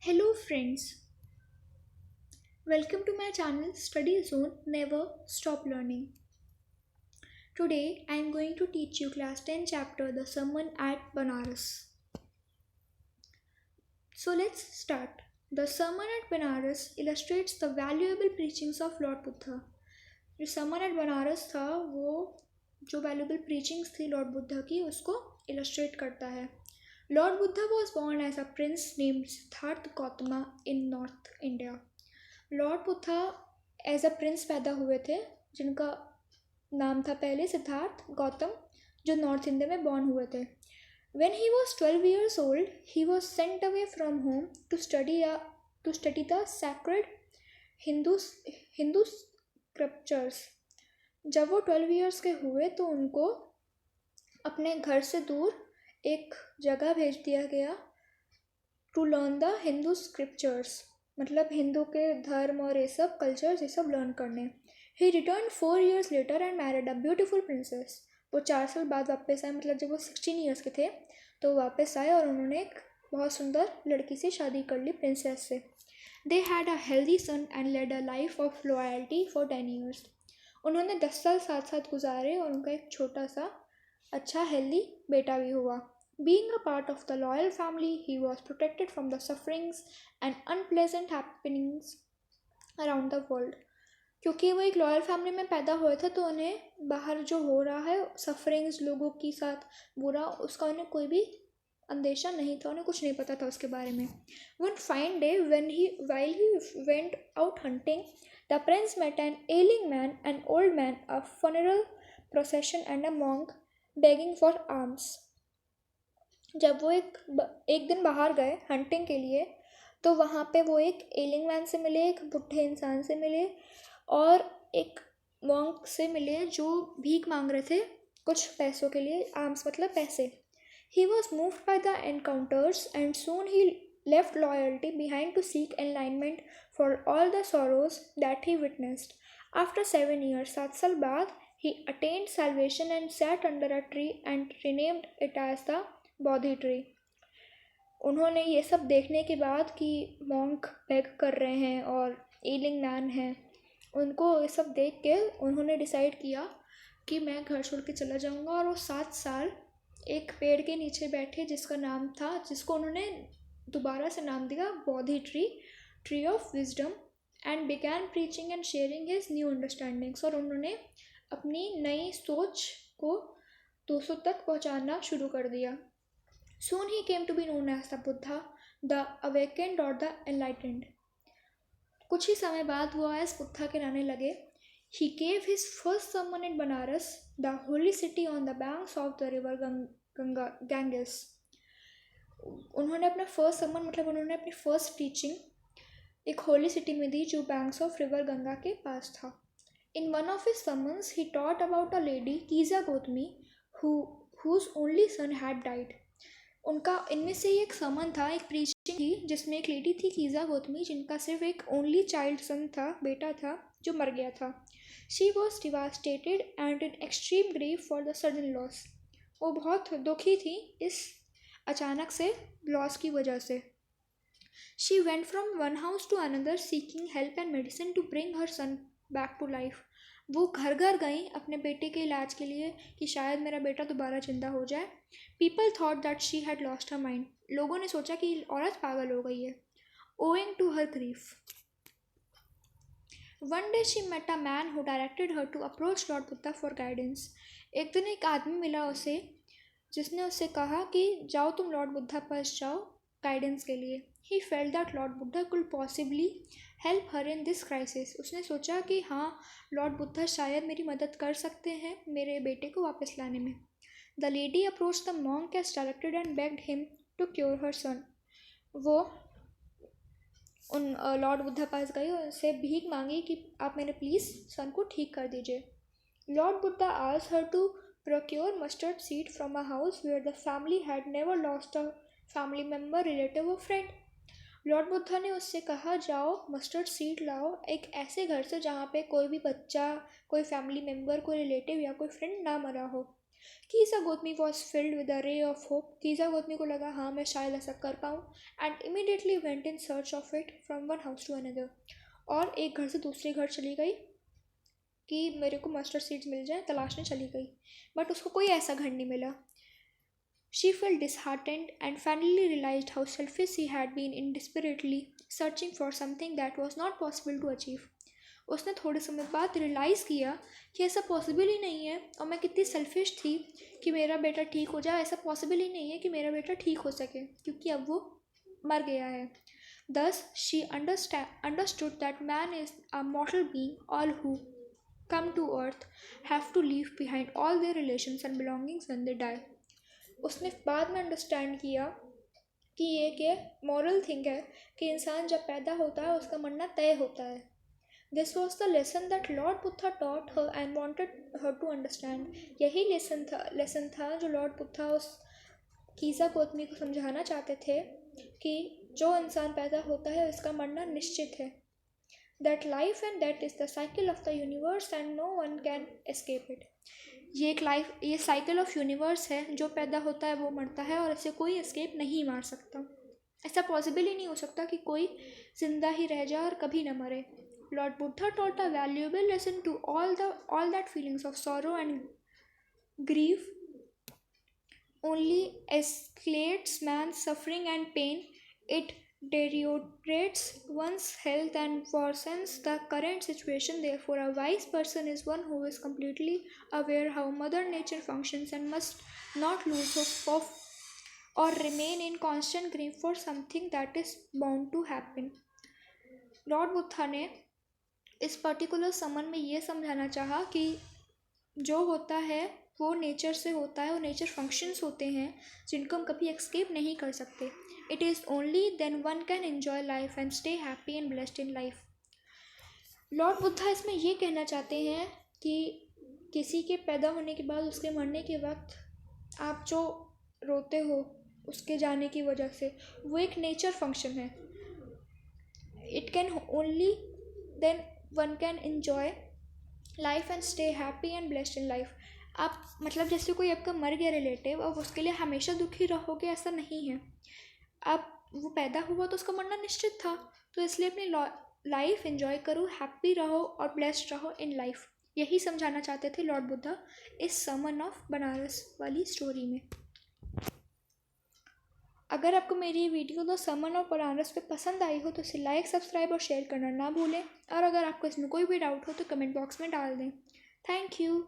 Hello friends, welcome to my channel Study Zone Never Stop Learning. Today I am going to teach you class 10 chapter The Sermon at Banaras. So let's start. The Sermon at Banaras illustrates the valuable preachings of Lord Buddha. जो sermon at Banaras था वो जो valuable preachings थी Lord Buddha की उसको illustrate करता है. Lord Buddha was born as a prince named Siddhartha Gautama in North India. Lord Buddha as a prince पैदा हुए थे जिनका नाम था पहले सिद्धार्थ गौतम, जो नॉर्थ इंडिया में बॉर्न हुए थे. When he was 12 years old, he was sent away from home to study the sacred Hindu scriptures. जब वो 12 years के हुए तो उनको अपने घर से दूर एक जगह भेज दिया गया to learn the Hindu scriptures, मतलब हिंदू के धर्म और ये सब कल्चर्स ये सब लर्न करने. He return 4 years later and married a beautiful princess. वो 4 साल बाद वापस आए, मतलब जब वो 16 years के थे तो वापस आए और उन्होंने एक बहुत सुंदर लड़की से शादी कर ली, प्रिंसेस से. They had a healthy son and led a life of loyalty for 10 years. उन्होंने 10 साल साथ साथ गुजारे और उनका एक छोटा सा अच्छा हेल्दी बेटा भी हुआ. Being a part of the loyal family, he was protected from the sufferings and unpleasant happenings around the world. क्योंकि वो एक लॉयल फैमिली में पैदा हुए थे तो उन्हें बाहर जो हो रहा है सफरिंग्स लोगों के साथ बुरा, उसका उन्हें कोई भी अंदेशा नहीं था, उन्हें कुछ नहीं पता था उसके बारे में. One fine day while he went out hunting, the prince met an ailing man, an old man, a funeral procession and a monk begging for alms. जब वो एक दिन बाहर गए हंटिंग के लिए तो वहाँ पे वो एक एलिंग मैन से मिले, एक बुढ़े इंसान से मिले और एक मॉन्क से मिले जो भीख मांग रहे थे कुछ पैसों के लिए. आर्म्स मतलब पैसे. He was moved by the encounters and soon he left loyalty behind to seek enlightenment for all the sorrows that he witnessed. After 7 years, 7 साल बाद, he attained salvation and sat under a tree and renamed it as the Bodhi tree. उन्होंने ये सब देखने के बाद कि monk bag कर रहे हैं और एलिंग मैन हैं, उनको ये सब देख के उन्होंने डिसाइड किया कि मैं घर छोड़ के चला जाऊंगा. और वो 7 साल एक पेड़ के नीचे बैठे जिसको उन्होंने दोबारा से नाम दिया Bodhi tree, tree of wisdom, and began preaching and sharing his new understandings. और उन्होंने अपनी नई सोच को दूसरों तक पहुंचाना शुरू कर दिया. Soon he came to be known as the Buddha, the awakened or the enlightened. कुछ ही समय बाद वो एस बुद्धा कहलाने लगे. He gave his first sermon in Banaras, the holy city on the banks of the river Ganges. उन्होंने अपना first sermon मतलब उन्होंने अपनी फर्स्ट टीचिंग एक होली सिटी में दी जो बैंक्स ऑफ रिवर गंगा के पास था. In one of his sermons, he taught about a lady, Kiza Gotami, whose only son had died. उनका इनमें से एक समन था, एक प्रीचिंग थी जिसमें एक लेडी थी कीज़ा गौतमी जिनका सिर्फ एक ओनली चाइल्ड सन था, बेटा था जो मर गया था. She was devastated and in extreme grief for the sudden loss. वो बहुत दुखी थी इस अचानक से लॉस की वजह से. She went from one house to another seeking help and medicine to bring her son back to life. वो घर घर गई अपने बेटे के इलाज के लिए कि शायद मेरा बेटा दोबारा जिंदा हो जाए. People thought that she had lost her mind. लोगों ने सोचा कि औरत पागल हो गई है. Owing to her grief, one day she met a man who directed her to approach lord Buddha for guidance. एक दिन एक आदमी मिला उसे जिसने उससे कहा कि जाओ तुम लॉर्ड बुद्धा पास जाओ गाइडेंस के लिए. He felt that lord Buddha could possibly help her in this crisis. उसने सोचा कि हाँ लॉर्ड बुद्धा शायद मेरी मदद कर सकते हैं मेरे बेटे को वापस लाने में. The lady approach the monk as directed and begged him to cure her son. वो उन लॉर्ड बुद्धा पास गई और उनसे भीख मांगी कि आप मेरे प्लीज़ सन को ठीक कर दीजिए. Lord Buddha asked her to procure mustard seed from a house where the family had never lost a family member, relative or friend. Lord Buddha ने उससे कहा जाओ मस्टर्ड सीड लाओ एक ऐसे घर से जहाँ पे कोई भी बच्चा, कोई फैमिली मेम्बर, कोई रिलेटिव या कोई फ्रेंड ना मरा हो. Kisa Gotami was filled with a ray of hope. कीज़ा Gotami को लगा हाँ मैं शायद ऐसा कर पाऊँ. And immediately went in search of it from one house to another. और एक घर से दूसरे घर चली गई कि मेरे को मस्टर्ड सीड्स मिल जाए, तलाशने चली गई. बट उसको कोई ऐसा घर नहीं मिला. She felt disheartened and finally realized how selfish she had been in desperately searching for something that was not possible to achieve. उसने थोड़े समय बाद रियलाइज़ किया कि ऐसा पॉसिबल ही नहीं है और मैं कितनी सेल्फिश थी कि मेरा बेटा ठीक हो जाए. ऐसा पॉसिबल ही नहीं है कि मेरा बेटा ठीक हो सके क्योंकि अब वो मर गया है. Thus she understood that man is a mortal being. All who come to earth have to leave behind all their relations and belongings when they die. उसने बाद में अंडरस्टैंड किया कि ये कि मॉरल थिंग है कि इंसान जब पैदा होता है उसका मरना तय होता है. This was the lesson that lord Buddha taught her and wanted her to understand. यही लेसन था जो लॉर्ड बुद्धा उस कीज़ा गोतमी को समझाना चाहते थे कि जो इंसान पैदा होता है उसका मरना निश्चित है. That life and that is the cycle of the universe and no one can escape it. ये साइकिल ऑफ यूनिवर्स है. जो पैदा होता है वो मरता है और इसे कोई एस्केप नहीं मार सकता. ऐसा पॉसिबल ही नहीं हो सकता कि कोई जिंदा ही रह जाए और कभी न मरे. Lord Buddha taught a valuable lesson to all that feelings of sorrow and grief only escalates man's suffering and pain. It deteriorates one's health and worsens the current situation. Therefore, a wise person is one who is completely aware how Mother Nature functions and must not lose hope of or remain in constant grief for something that is bound to happen. Lord Buddha ने इस particular समन में ये समझाना चाहा कि जो होता है वो नेचर से होता है. वो नेचर फंक्शंस होते हैं जिनको हम कभी एक्सकेप नहीं कर सकते. It is only then one can enjoy life and stay happy and blessed in life. Lord Buddha इसमें ये कहना चाहते हैं कि किसी के पैदा होने के बाद उसके मरने के वक्त आप जो रोते हो उसके जाने की वजह से, वो एक नेचर फंक्शन है. It can only then one can enjoy life and stay happy and blessed in life. आप मतलब जैसे कोई आपका मर गया रिलेटिव, अब उसके लिए हमेशा दुखी रहोगे ऐसा नहीं है. आप वो पैदा हुआ तो उसका मरना निश्चित था, तो इसलिए अपनी लाइफ एंजॉय करो, हैप्पी रहो और ब्लेस्ड रहो इन लाइफ. यही समझाना चाहते थे लॉर्ड बुद्धा इस समन ऑफ बनारस वाली स्टोरी में. अगर आपको मेरी video the sermon of Banaras पे पसंद आई हो तो इसे लाइक, सब्सक्राइब और शेयर करना ना भूलें. और अगर आपको इसमें कोई भी डाउट हो तो कमेंट बॉक्स में डाल दें. Thank you.